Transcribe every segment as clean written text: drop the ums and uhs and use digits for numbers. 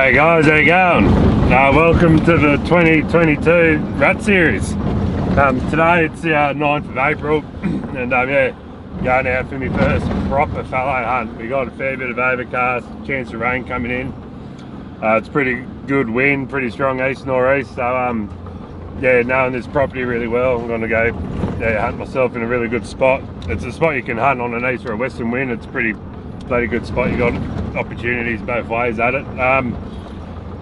Hey guys, how you going? Welcome to the 2022 Rat Series. Today it's the 9th of April and yeah, going out for my first proper fallow hunt. We got a fair bit of overcast, chance of rain coming in. It's pretty good wind, pretty strong east northeast, so yeah, knowing this property really well, I'm going to go hunt myself in a really good spot. It's a spot you can hunt on an east or a western wind. It's a pretty bloody good spot. You got opportunities both ways at it.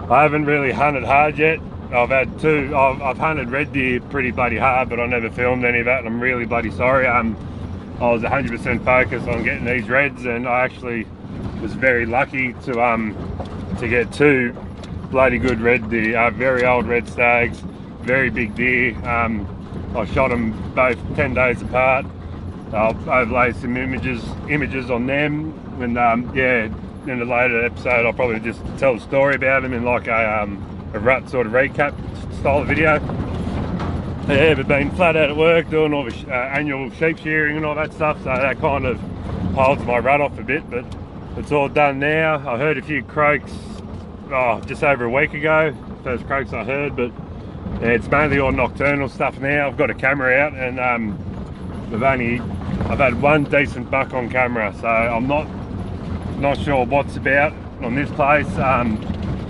I haven't really hunted hard yet. I've hunted red deer pretty bloody hard, but I never filmed any of that, and I'm really bloody sorry. I was 100% focused on getting these reds, and I actually was very lucky to get two bloody good red deer, very old red stags, very big deer. I shot them both 10 days apart. I'll overlay some images on them, and yeah, in a later episode I'll probably just tell the story about them in like a rut sort of recap style of video. Yeah, but been flat out at work doing all the annual sheep shearing and all that stuff, so that kind of holds my rut off a bit, but it's all done now. I heard a few croaks just over a week ago, first croaks I heard, but yeah, it's mainly all nocturnal stuff now. I've got a camera out, and I've had one decent buck on camera, so I'm not sure what's about on this place.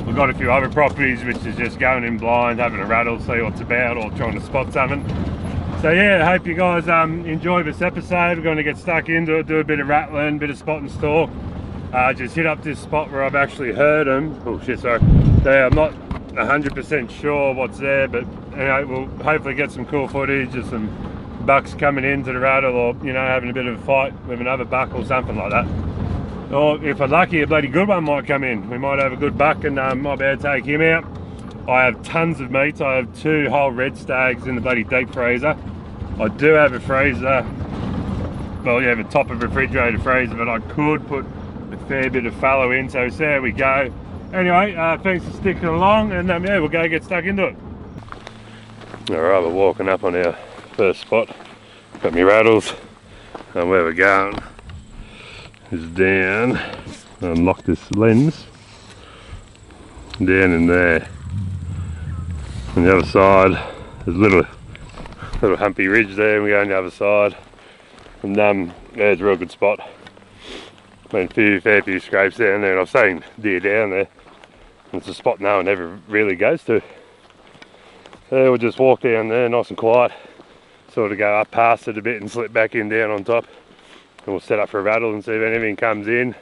We've got a few other properties which is just going in blind, having a rattle, see what's about, or trying to spot something. So yeah, I hope you guys enjoy this episode. We're going to get stuck into it, do a bit of rattling, bit of spot and stalk. Just hit up this spot where I've actually heard them. Oh shit, sorry. I'm not 100% sure what's there, but anyway, we'll hopefully get some cool footage of some bucks coming into the rattle, or you know, having a bit of a fight with another buck or something like that. Or if I'm lucky, a bloody good one might come in. We might have a good buck and might be able to take him out. I have tons of meats. I have 2 whole red stags in the bloody deep freezer. I do have a freezer, well you have a top of refrigerator freezer, but I could put a fair bit of fallow in, so there we go. Anyway, thanks for sticking along, and yeah, we'll go get stuck into it. Alright, we're walking up on our first spot. Got my rattles, and where we're going is down. Unlock this lens. Down in there. On the other side, there's a little humpy ridge there, and we go on the other side. And yeah, it's a real good spot. Been a fair few scrapes down there, and I've seen deer down there. And it's a spot no one ever really goes to. So we'll just walk down there, nice and quiet. Sort of go up past it a bit and slip back in down on top. And we'll set up for a rattle and see if anything comes in.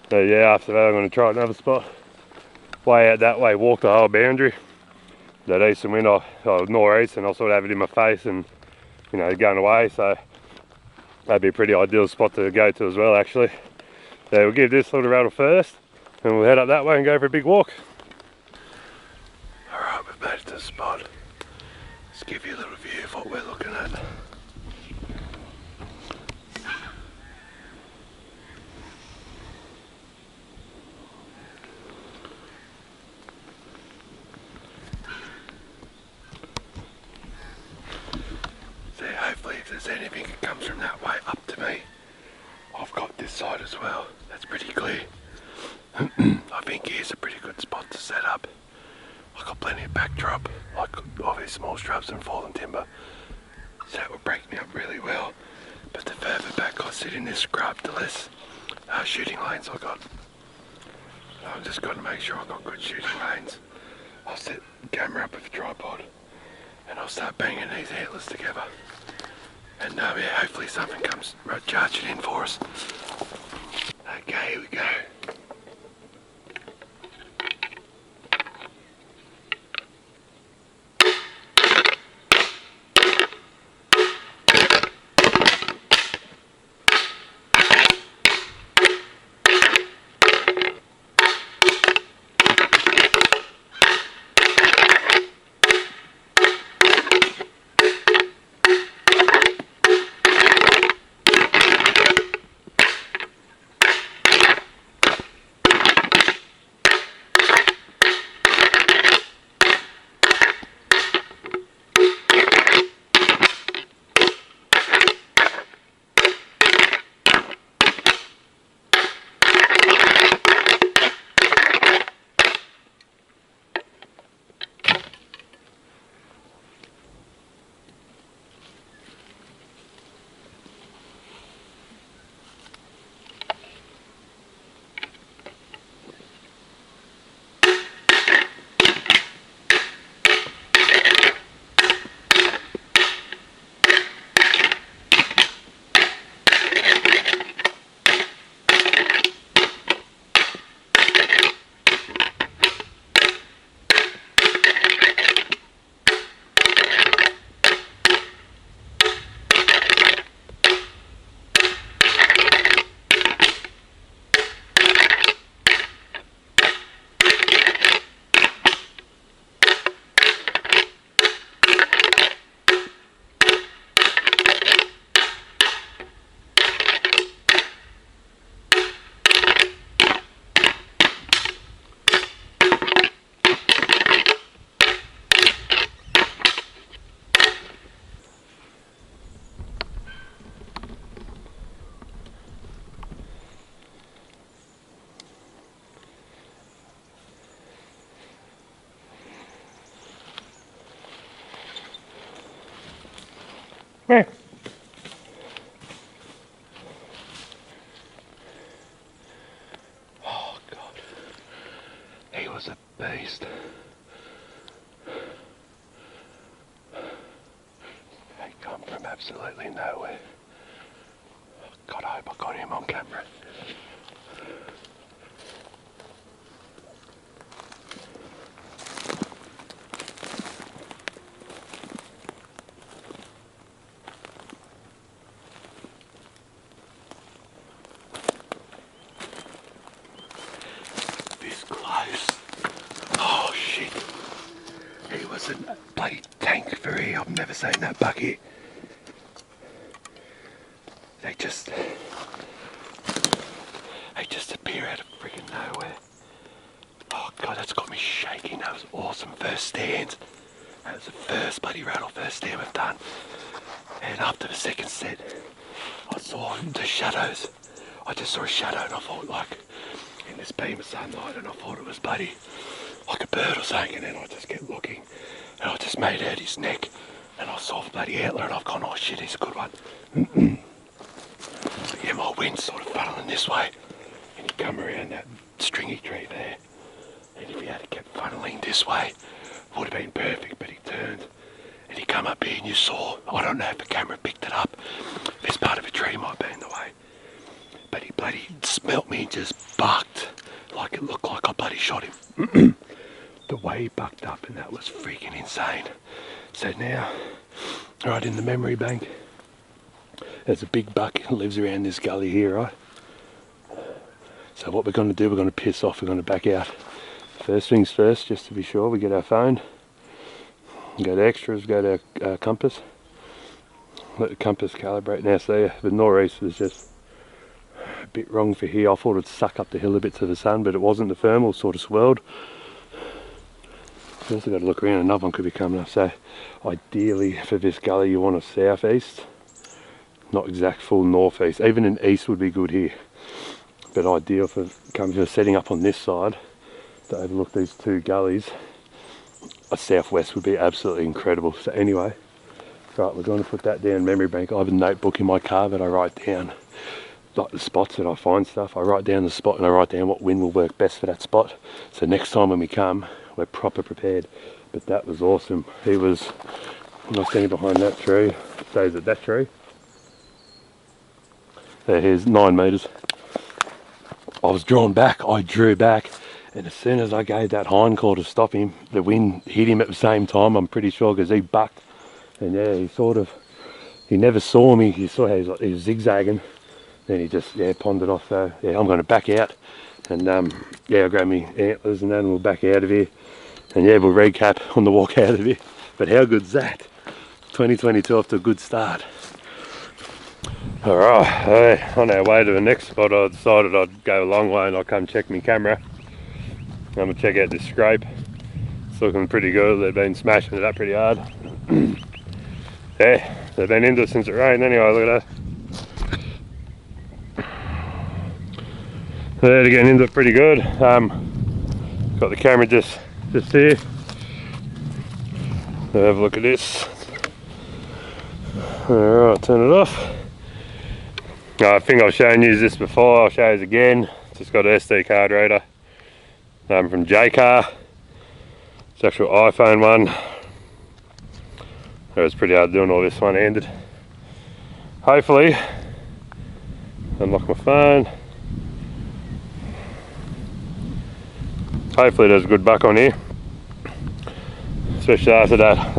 So yeah, after that I'm going to try another spot. Way out that way, walk the whole boundary. That eastern wind, northeast, and I'll sort of have it in my face and, you know, going away. So that'd be a pretty ideal spot to go to as well, actually. So we'll give this little rattle first, and we'll head up that way and go for a big walk. Alright, we've made it to the spot. Let's give you a little view of what we're looking at. So hopefully if there's anything that comes from that way up to me, I've got this side as well. That's pretty clear. I think here's a pretty good spot to set up. I've got plenty of backdrop, like all these small shrubs and fallen timber, so that will break me up really well. But the further back I sit in this scrub, the less shooting lanes I got. So I've just got to make sure I've got good shooting lanes. I'll set the camera up with a tripod, and I'll start banging these antlers together. And yeah, hopefully something comes charging in for us. Okay, here we go. Hey. Oh God, he was a beast. He come from absolutely nowhere. God, I hope I got him on camera. This close. Oh shit. He was a bloody tank for here. I've never seen that bucket. They just appear out of freaking nowhere. Oh God, that's got me shaking. That was awesome. First stand. That was the first bloody rattle first stand we've done. And after the second set, I saw the shadows. I just saw a shadow and I thought, like, in this beam of sunlight, and I thought it was bloody like a bird or something, and then I just kept looking and I just made out his neck and I saw the bloody antler and I've gone, oh shit, he's a good one. So yeah, my wind's sort of funneling this way and he come around that stringy tree there, and if he had kept funneling this way it would have been perfect, but he turned and he come up here and you saw, I don't know if the camera picked it up, this part of a tree might be in the way, but he bloody smelt me and just bucked like it looked like I bloody shot him. The way he bucked up, and that was freaking insane. So now, right in the memory bank, there's a big buck that lives around this gully here, right? So what we're going to do, we're going to piss off, we're going to back out. First things first, just to be sure, we get our phone, go to extras, go to our compass, let the compass calibrate. Now see, the nor'east was just a bit wrong for here. I thought it'd suck up the hill a bit to the sun, but it wasn't. The thermal sort of swirled. You also got to look around, another one could be coming up. So ideally for this gully you want a southeast, not exact full northeast. Even an east would be good here, but ideal for setting up on this side to overlook these two gullies, a southwest would be absolutely incredible. So anyway, right, we're going to put that down memory bank. I have a notebook in my car that I write down like the spots that I find stuff. I write down the spot and I write down what wind will work best for that spot, so next time when we come we're proper prepared. But that was awesome. He was, I'm not standing behind that tree, stays at that tree. There, here's 9 meters. I was drawn back, I drew back, and as soon as I gave that hind call to stop him, the wind hit him at the same time, I'm pretty sure, because he bucked. And yeah, he never saw me. He saw how he was zigzagging, then he just, yeah, pondered off. So yeah, I'm going to back out, and yeah, I'll grab me antlers and then we'll back out of here, and yeah, we'll recap on the walk out of here. But how good's that? 2022 off to a good start. Alright, hey, on our way to the next spot, I decided I'd go a long way and I'll come check my camera. I'm going to check out this scrape. It's looking pretty good. They've been smashing it up pretty hard. Yeah, they've been into it since it rained anyway, look at that. They're getting into it pretty good. Got the camera just here. So have a look at this. Alright, turn it off. I think I've shown you this before, I'll show you again. Just got an SD card reader from JCar. It's actual iPhone one. It was pretty hard doing all this one-handed. Hopefully, unlock my phone. Hopefully there's a good buck on here. Especially after that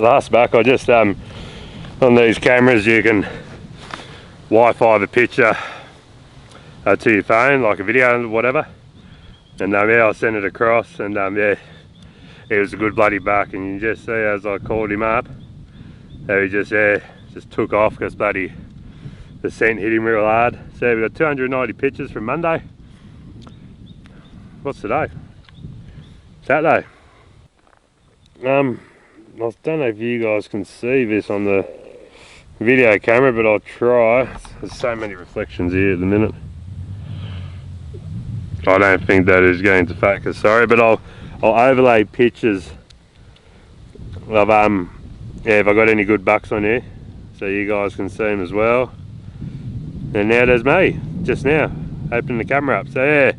last buck. I just on these cameras you can Wi-Fi the picture to your phone, like a video or whatever, and yeah, I'll send it across, and yeah, it was a good bloody buck, and you just see as I called him up how he just took off because bloody the scent hit him real hard. So we've got 290 pictures from Monday. What's today? Saturday. I don't know if you guys can see this on the video camera, but I'll try. There's so many reflections here at the minute. I don't think that is going to focus, sorry, but I'll overlay pictures of yeah, if I got any good bucks on here, so you guys can see him as well. And now there's me, just now, opening the camera up. So yeah,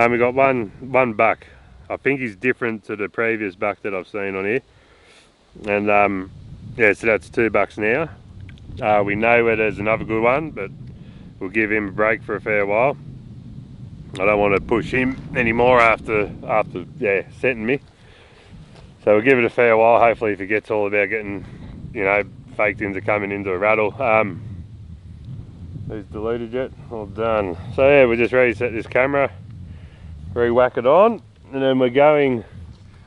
we got one buck. I think he's different to the previous buck that I've seen on here. And yeah, so that's 2 bucks now. We know where there's another good one, but we'll give him a break for a fair while. I don't want to push him anymore after yeah, setting me. So we'll give it a fair while. Hopefully he forgets all about getting, you know, faked into coming into a rattle. Who's deleted yet? All done. So yeah, we're just ready to set this camera, re-whack it on, and then we're going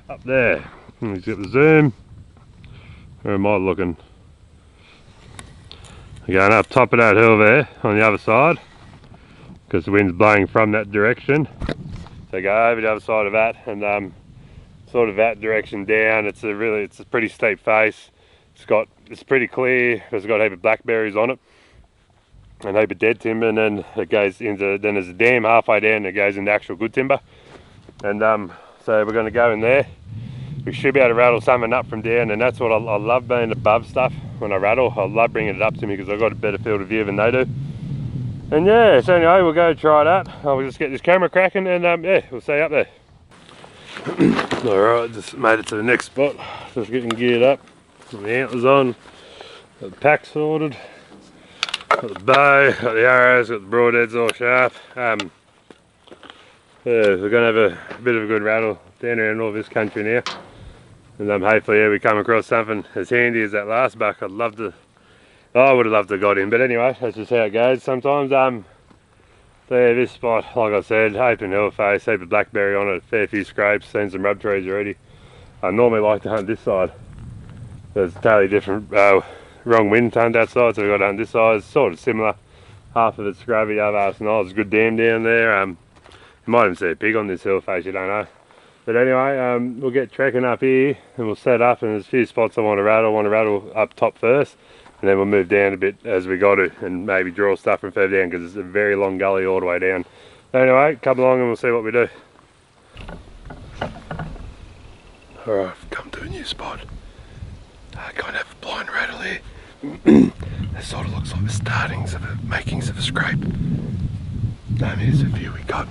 up there. Let's get the zoom. Where am I looking? We're going up top of that hill there on the other side, because the wind's blowing from that direction. So go over the other side of that, and sort of that direction down. It's a pretty steep face. It's pretty clear. It's got a heap of blackberries on it and a heap of dead timber, and then it goes into, then there's a dam halfway down that goes into actual good timber. And so we're going to go in there. We should be able to rattle something up from down, and that's what I love, being above stuff when I rattle. I love bringing it up to me because I've got a better field of view than they do. And yeah, so anyway, we'll go try that. I'll just get this camera cracking, and yeah, we'll see you up there. Alright, just made it to the next spot. Just getting geared up. Got the antlers on, got the pack sorted, got the bow, got the arrows, got the broadheads all sharp. Yeah, we're going to have a bit of a good rattle down around all this country now. And hopefully, yeah, we come across something as handy as that last buck. I would have loved to have got him, but anyway, that's just how it goes sometimes. So yeah, this spot, like I said, open hill face, heap of blackberry on it, fair few scrapes, seen some rub trees already. I normally like to hunt this side. There's totally different, wrong wind to hunt that side, so we've got to hunt this side. It's sort of similar. Half of it's scrubby, other half's not. There's a good dam down there. You might even see a pig on this hill face, you don't know. But anyway, we'll get trekking up here and we'll set up, and there's a few spots I want to rattle up top first, and then we'll move down a bit as we go to, and maybe draw stuff from further down, because it's a very long gully all the way down. Anyway, come along and we'll see what we do. Alright, I've come to a new spot. I kind of have a blind rattle here. It sort of looks like the startings of the makings of a scrape. Here's the view we got.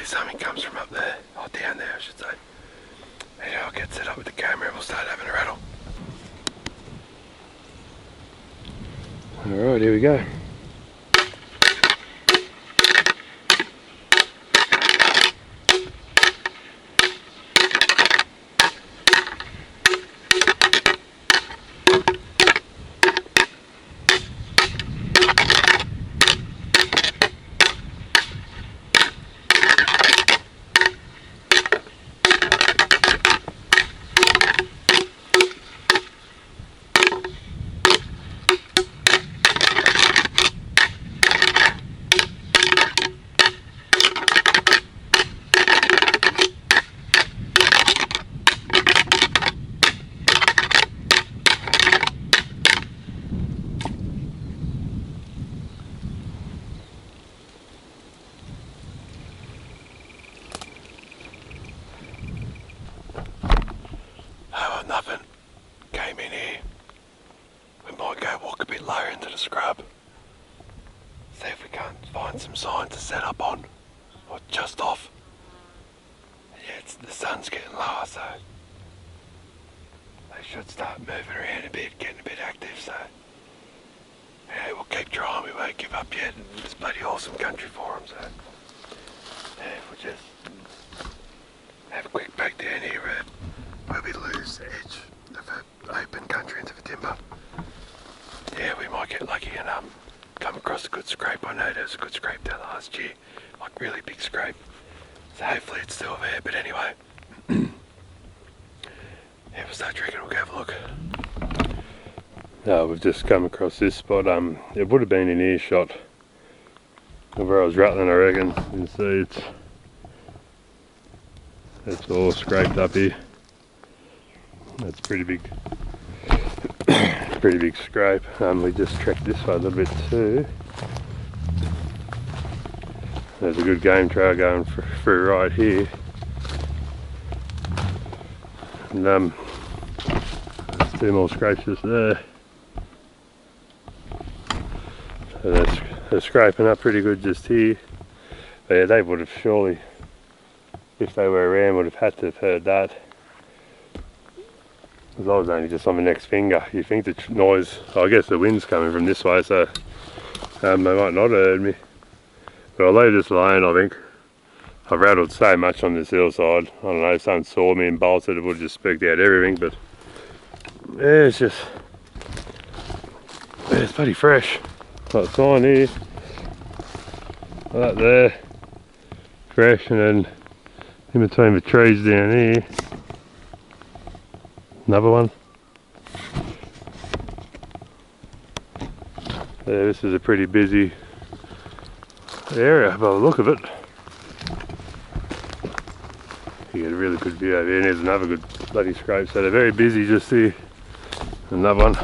Something comes from up there, or down there I should say. Anyway, I'll get set up with the camera and we'll start having a rattle. Alright, here we go. Nothing came in here. We might go walk a bit lower into the scrub. See if we can't find some sign to set up on, or just off. Yeah, the sun's getting lower, so they should start moving around a bit, getting a bit active. So yeah, we'll keep trying. We won't give up yet. It's bloody awesome country for them. So yeah, we'll just have a quick back down here where we lose the edge of the open country into the timber. Yeah, we might get lucky and come across a good scrape. I know there was a good scrape there last year, like really big scrape. So hopefully it's still there, but anyway. Yeah, we'll start drinking, we'll go have a look. We've just come across this spot. It would have been in earshot of where I was rattling, I reckon. You can see it's all scraped up here. That's pretty big. Pretty big scrape. We just trekked this way a little bit too. There's a good game trail going through right here. And there's 2 more scrapes just there. So they're scraping up pretty good just here. But yeah, they would have surely, if they were around, would have had to have heard that. Because I was only just on the next finger. You think the noise, I guess the wind's coming from this way, so they might not have heard me. But I'll leave this alone, I think. I've rattled so much on this hillside. I don't know, if someone saw me and bolted, it would have just spooked out everything, but yeah, it's just, yeah, it's bloody fresh. Got a sign here, right there, fresh, and then in between the trees down here, another one. Yeah, this is a pretty busy area by the look of it. You get a really good view over here, and there's another good bloody scrape. So they're very busy just here. Another one.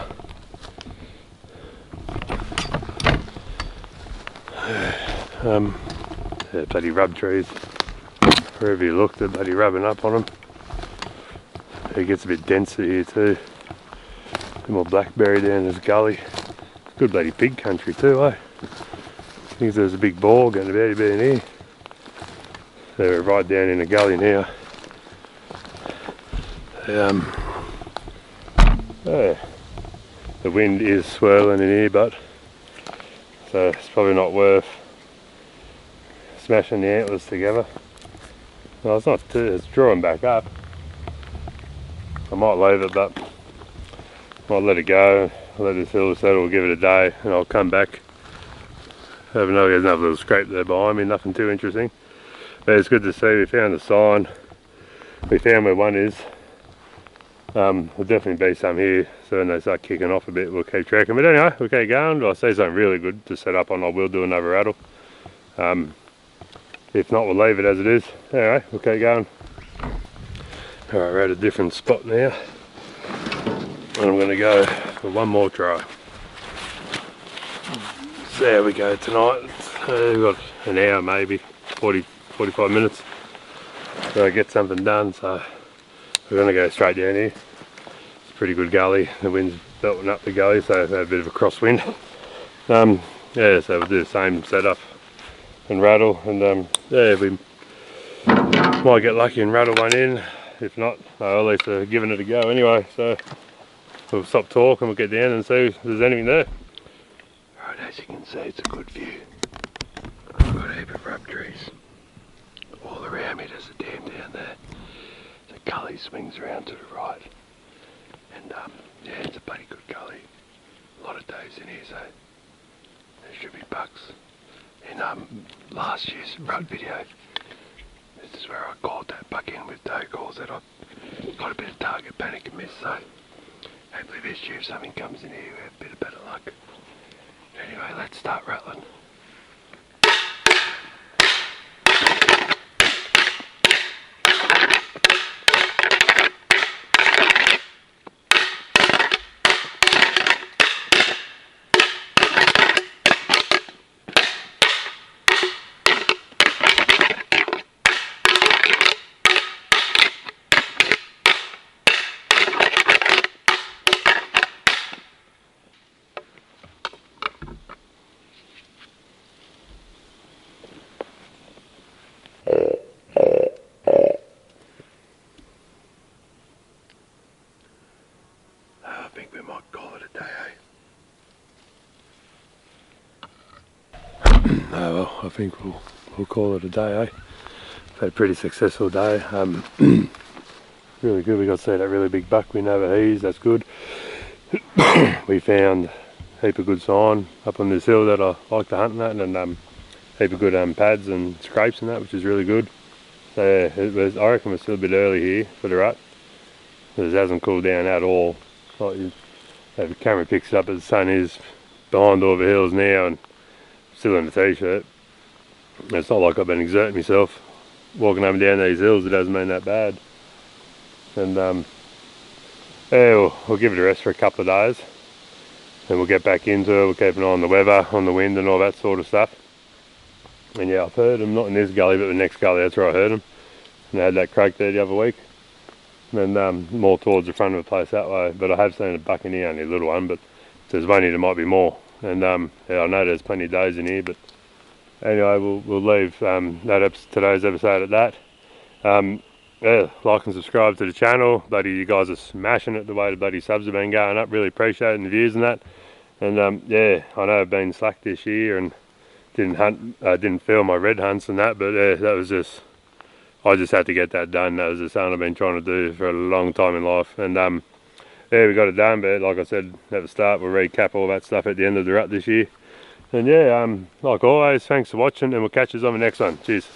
Yeah, bloody rub trees. Wherever you look, they're bloody rubbing up on them. It gets a bit denser here too. Some more blackberry down this gully. It's good bloody pig country too, eh? I think there's a big boar going to be in here. They're right down in the gully now. Yeah, the wind is swirling in here, but so it's probably not worth smashing the antlers together. No, it's not too, it's drawing back up. I might leave it, but I might let it go. I'll let this hill settle, give it a day, and I'll come back. There's another little scrape there behind me, nothing too interesting. But it's good to see we found the sign. We found where one is. There'll definitely be some here, so when they start kicking off a bit, we'll keep tracking. But anyway, we'll keep going. I see something really good to set up on. I will do another rattle. If not, we'll leave it as it is. Anyway, we'll keep going. Alright, we're at a different spot now. And I'm going to go for one more try. So there we go tonight. We've got an hour maybe, 45 minutes. So get something done, so we're going to go straight down here. It's a pretty good gully. The wind's belting up the gully, so we've had a bit of a crosswind. Yeah, so we'll do the same setup and rattle, and yeah, we might get lucky and rattle one in. If not, I'll at least giving it a go anyway. So we'll stop talking, we'll get down and see if there's anything there. Right, as you can see, it's a good view. I've got a heap of rub trees all around me. There's a dam down there. The gully swings around to the right, and yeah, it's a bloody good gully. A lot of does in here, so there should be bucks. In last year's rut video, this is where I caught that buck in with doe calls that I got a bit of target panic and miss, so hopefully this year if something comes in here we have a bit of better luck. Anyway, let's start rattling. I think we might call it a day, eh? Oh well, I think we'll call it a day, eh? Had a pretty successful day. Really good. We got to see that really big buck we never eased. That's good. We found a heap of good sign up on this hill that I like to hunt and that, and heap of good pads and scrapes and that, which is really good. So yeah, I reckon we're still a bit early here for the rut. It hasn't cooled down at all. Like the camera picks it up as the sun is behind all the hills now, and still in a t-shirt. It's not like I've been exerting myself walking up and down these hills. It doesn't mean that bad. And yeah, we'll give it a rest for a couple of days. Then we'll get back into it. We'll keep an eye on the weather, on the wind and all that sort of stuff. And yeah, I've heard them, not in this gully, but the next gully, that's where I heard them. And I had that croak there the other week. And more towards the front of the place that way. But I have seen a buck in here, only a little one, but there's one here, there might be more. And yeah, I know there's plenty of days in here, but anyway, we'll leave today's episode at that. Yeah, like and subscribe to the channel. Bloody, you guys are smashing it the way the bloody subs have been going up. Really appreciating the views and that. And yeah, I know I've been slack this year and didn't film my red hunts and that, but yeah, that was just, I just had to get that done. That was just something I've been trying to do for a long time in life. And yeah, we got it done, but like I said at the start, we'll recap all that stuff at the end of the rut this year. And yeah, like always, thanks for watching, and we'll catch you on the next one. Cheers.